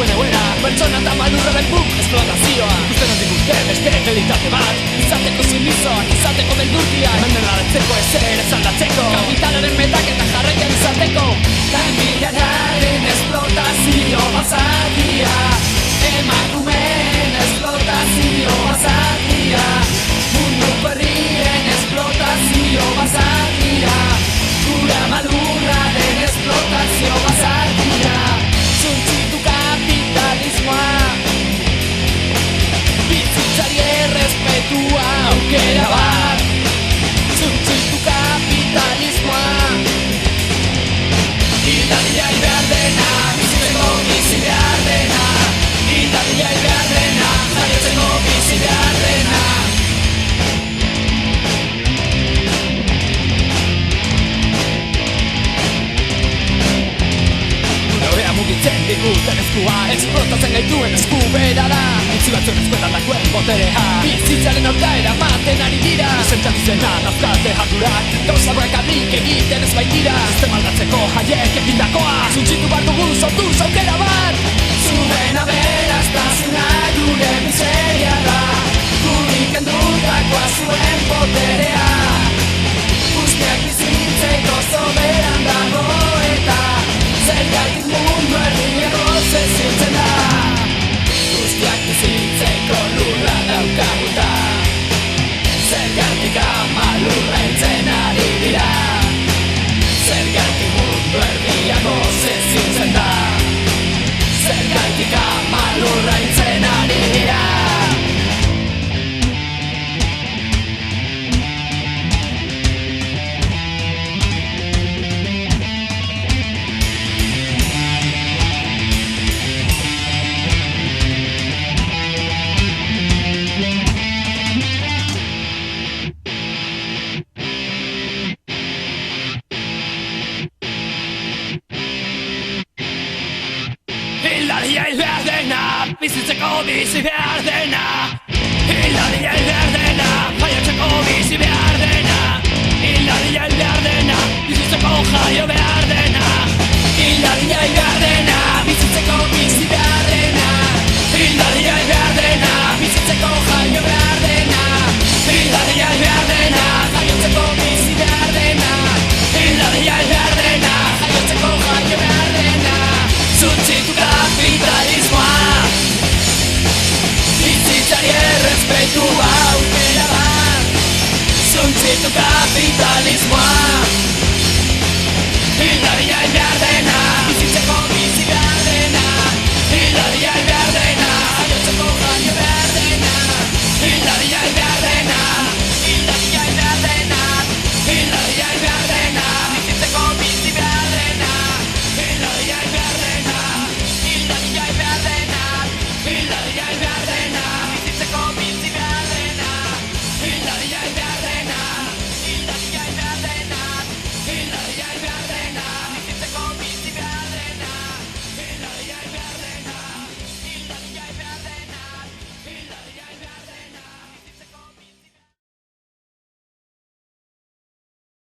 zuen egoera. Pertsona eta malurraren buk esplotazioa. Ikusten handik urte beste realitate bat. Izateko zimizoak, izateko beldurtiak. Mendelaretzeko ezer ez aldatzeko. Kapitalaren metak eta jarraian izateko. Lanbidearen esplotazio basatia. Emakumeen esplotazio basatia. Mundu berrien esplotazio basatia. Gura malurraren esplotazio basatia. Suntsitu kapitalismoa. Bizitzari errespetua aukera bat. Suntsitu kapitalismoa. Italia behar dena, bizitzeko bizi behar dena. Italia behar dena, jaiotzeko bizi behar dena. Gurea mugitzen diguten eskua, esplotatzen gaituen eskubera da. Itzi batzuen eskuetan dagoen boterea. Bizitzaren aurka eramaten ari dira. Zentan izena nazkate jardurak. Gauza horrekarik egiten ez baitira. Sistema aldatzeko haiek egindakoa. Suntsitu behar dugu sortuz aukera bat. Zuen aberastasuna gure miseria da. Gurik endutakoa zuen boterea. Guztiak bizitzeko soberan dago eta zergatik mundu erdiago zezintzen da. Guztiak bizitzeko lurra daukaguta. Zergatik ama lurra entzen ari dira. Zergatik mundu erdiago zezintzen da. Zergatik ama lurra entzen ari dira. Hilaria behar dena, bizitzeko bizi behar dena. Hilaria behar dena, jaiotzeko bizi behar dena. Hilaria behar dena, bizitzeko jaio behar dena. Hilaria behar dena, bizitzeko bizi behar dena. Hilaria behar dena, bizitzeko jaio behar dena. Hilaria behar dena, jaiotzeko bizi behar dena. Hilaria behar dena, jaiotzeko jaio behar dena. Suntsitu kapitalismoa. Bizitzari errespetua aukera bat. Suntsitu kapitalismoa.